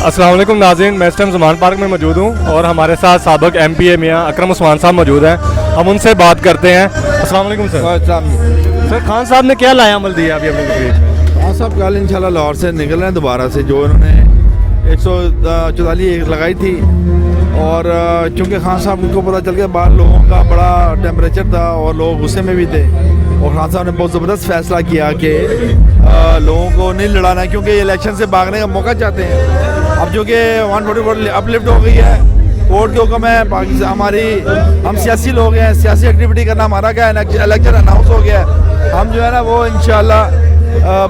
अस्सलाम वालेकुम नाज़रीन, मैं इस टाइम ज़मान पार्क में मौजूद हूँ और हमारे साथ साबिक़ MPA मियाँ अकरम उस्मान साहब मौजूद हैं। हम उनसे बात करते हैं। अस्सलाम वालेकुम सर। सर खान साहब ने क्या लाया अमल दिया अभी अपनी तकरीर में? खान साहब कल इंशाल्लाह लाहौर से निकल रहे हैं दोबारा से, जो उन्होंने 144 लगाई थी। और चूँकि खान साहब को पता चल गया बाहर लोगों का बड़ा टेम्परेचर था और लोग गुस्से में भी थे, और खान साहब ने बहुत ज़बरदस्त फैसला किया कि लोगों को नहीं लड़ाना है, क्योंकि इलेक्शन से भागने का मौका चाहते हैं। अब जो कि 144 अपलिफ्ट हो गई है, कोर्ट के हुक्म है, पाकिस्तान हमारी हम सियासी लोग हैं, सियासी एक्टिविटी करना हमारा क्या है, इलेक्शन अनाउंस हो गया है, हम जो है ना वो इंशाल्लाह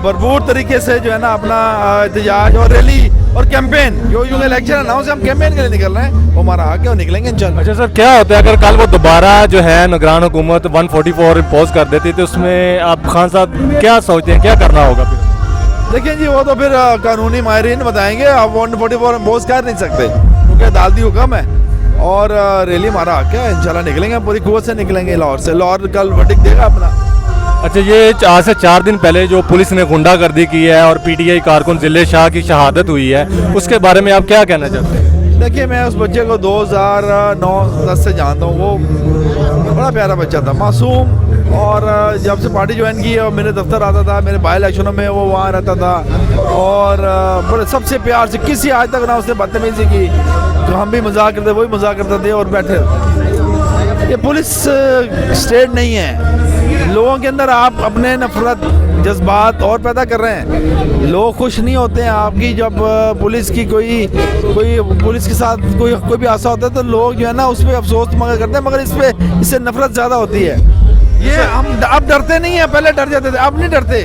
भरपूर तरीके से जो है ना अपना एहतजाज और रैली और कैंपेन, जो इलेक्शन अनाउंस हम कैंपेन के लिए निकल रहे हैं, वो हमारा हक है, वो निकलेंगे इंशाल्लाह। अच्छा सर, क्या होता है अगर कल वो दोबारा जो है निगरान हुकूमत 144 इम्पोज कर देती तो उसमें आप खान साहब क्या सोचते हैं, क्या करना होगा फिर? देखिए जी, वो तो फिर कानूनी माहिरीन बताएंगे, आप 144 इम्पोज कर नहीं सकते क्योंकि अदालती हुक्म है, और रैली हमारा हक है, इंशाल्लाह निकलेंगे, पूरी कुव्वत से निकलेंगे लाहौर से। लाहौर कल वर्डिक्ट देगा अपना। अच्छा, ये आज से 4 दिन पहले जो पुलिस ने गुंडागर्दी की है और PTI कारकुन जिले शाह की शहादत हुई है, उसके बारे में आप क्या कहना चाहते हैं? देखिए, मैं उस बच्चे को 2009-10 से जानता हूँ, वो बड़ा प्यारा बच्चा था, मासूम, और जब से पार्टी ज्वाइन की और मेरे दफ्तर आता था, मेरे बाई इलेक्शनों में वो वहाँ रहता था, और बड़े सबसे प्यार से, किसी आज तक ना उसने बदतमीजी की, तो हम भी मजाक करते, वही मजाक करते थे और बैठे। ये पुलिस स्टेट नहीं है, लोगों के अंदर आप अपने नफरत जज्बात और पैदा कर रहे हैं, लोग खुश नहीं होते हैं आपकी जब पुलिस की कोई पुलिस के साथ कोई भी हादसा होता है, तो लोग जो है ना उस पर अफसोस मगर करते हैं, मगर इससे नफरत ज़्यादा होती है। ये हम अब डरते नहीं हैं, पहले डर जाते थे, अब नहीं डरते,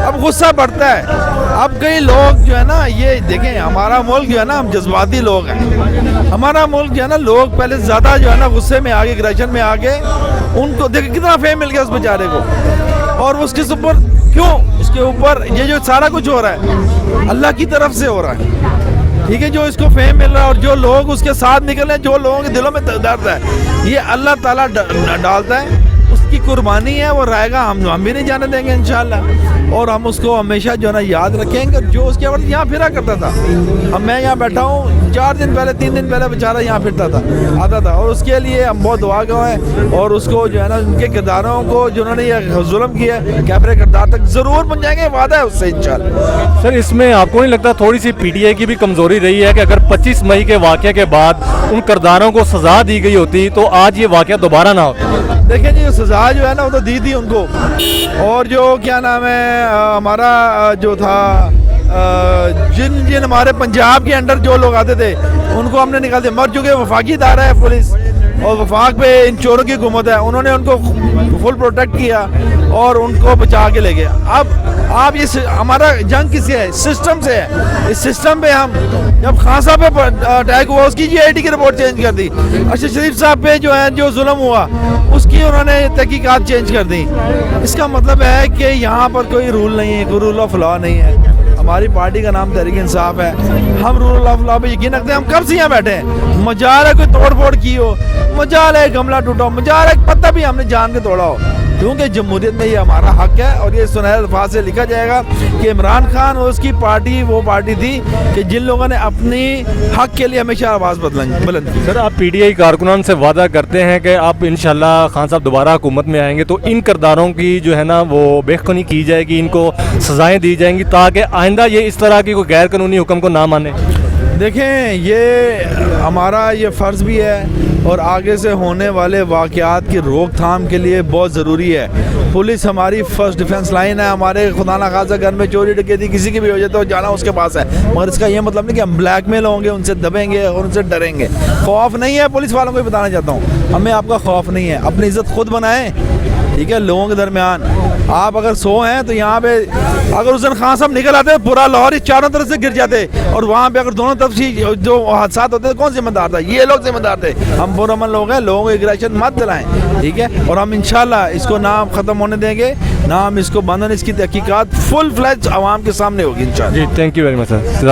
अब गुस्सा बढ़ता है। अब कई लोग जो है ना, ये देखें, हमारा मुल्क जो है ना, हम जज्बाती लोग हैं, हमारा मुल्क जो है ना, लोग पहले ज़्यादा जो है ना गुस्से में आगे, एग्रेशन में आगे, उनको देखें कितना फेम मिल गया उस बेचारे को, और उसके ऊपर क्यों, उसके ऊपर ये जो सारा कुछ हो रहा है अल्लाह की तरफ से हो रहा है, ठीक है, जो इसको फेम मिल रहा है और जो लोग उसके साथ निकल रहे हैं, जो लोगों के दिलों में दर्द है, ये अल्लाह ताला डालता है, उसकी कुर्बानी है, वो रहेगा, हम भी नहीं जाने देंगे इंशाल्लाह, और हम उसको हमेशा जो है ना याद रखेंगे। जो उसके बाद यहाँ फिरा करता था, अब मैं यहाँ बैठा हूँ, 4 दिन पहले 3 दिन पहले बेचारा यहाँ फिरता था, आता था, और उसके लिए हम बहुत दुआ गए हैं, और उसको जो है ना उनके किरदारों को जिन्होंने ये जुल्म किया कैफरे किरदार तक ज़रूर पहुँचाएंगे, वादा है उससे इंशाल्लाह। सर, इसमें आपको नहीं लगता थोड़ी सी PTI की भी कमज़ोरी रही है कि अगर 25 मई के वाक़े के बाद उन किरदारों को सज़ा दी गई होती तो आज ये वाक़या दोबारा ना होता? देखिए जी, सज़ा जो है ना वो तो दी थी उनको, और जो क्या नाम है हमारा जो था जिन हमारे पंजाब के अंडर जो लोग आते थे उनको हमने निकाल दिया, मर चुके वफाकी इदारा है पुलिस, और वफाक पे इन चोरों की हुकूमत है, उन्होंने उनको फुल प्रोटेक्ट किया और उनको बचा के ले गए। अब आप ये हमारा जंग किससे है? सिस्टम से है। इस सिस्टम पे हम जब खान साहब पे अटैक हुआ उसकी GIT की रिपोर्ट चेंज कर दी, अरशद शरीफ साहब पे जो है जो जुल्म हुआ उसकी उन्होंने तहकीकात चेंज कर दी। इसका मतलब है कि यहाँ पर कोई रूल नहीं है, कोई रूल ऑफ लॉ नहीं है। हमारी पार्टी का नाम तहरीक इंसाफ है, हम रूल ऑफ लॉ पे यकीन रखते हैं। हम कब से यहाँ बैठे हैं? मजाल है कोई तोड़ फोड़ की हो, मजाल है गमला टूटा हो, मजाल है पत्ता भी हमने जान के तोड़ा हो, क्योंकि जमहूरियत में ये हमारा हक है, और ये सुनहरे अल्फाज से लिखा जाएगा कि इमरान खान और उसकी पार्टी वो पार्टी थी कि जिन लोगों ने अपनी हक के लिए हमेशा आवाज़ बुलंद की। सर, आप PTI कारकुनान से वादा करते हैं कि आप इंशाल्लाह खान साहब दोबारा हुकूमत में आएंगे तो इन किरदारों की जो है ना वो बेखुनी की जाएगी, इनको सज़ाएँ दी जाएंगी ताकि आइंदा ये इस तरह की कोई गैर कानूनी हुक्म को ना माने? देखें, ये हमारा ये फ़र्ज़ भी है, और आगे से होने वाले वाक़यात की रोकथाम के लिए बहुत ज़रूरी है। पुलिस हमारी फर्स्ट डिफेंस लाइन है, हमारे खुदा ना खासा घर में चोरी डकैती किसी की भी हो जाए तो जाना उसके पास है, मगर इसका ये मतलब नहीं कि हम ब्लैकमेल होंगे, उनसे दबेंगे और उनसे डरेंगे। खौफ नहीं है, पुलिस वालों को भी बताना चाहता हूँ, हमें आपका खौफ नहीं है, अपनी इज़्ज़त खुद बनाएं, ठीक है। लोगों के दरमियान आप अगर 100 हैं तो यहाँ पे अगर उस दिन खान साहब निकल आते पूरा लाहौर चारों तरफ से गिर जाते, और वहाँ पे अगर दोनों तरफ से जो हादसा होते थे कौन जिम्मेदार था? ये लोग जिम्मेदार थे। हम पुरअमन लोग हैं, लोगों को एग्रेशन मत दिलाएं, ठीक है, और हम इंशाल्लाह इसको ना ख़त्म होने देंगे, ना हम इसको बंद होने, इसकी तहकीकात फुल फ्लैज आवाम के सामने होगी इंशाल्लाह। जी, thank you very much sir.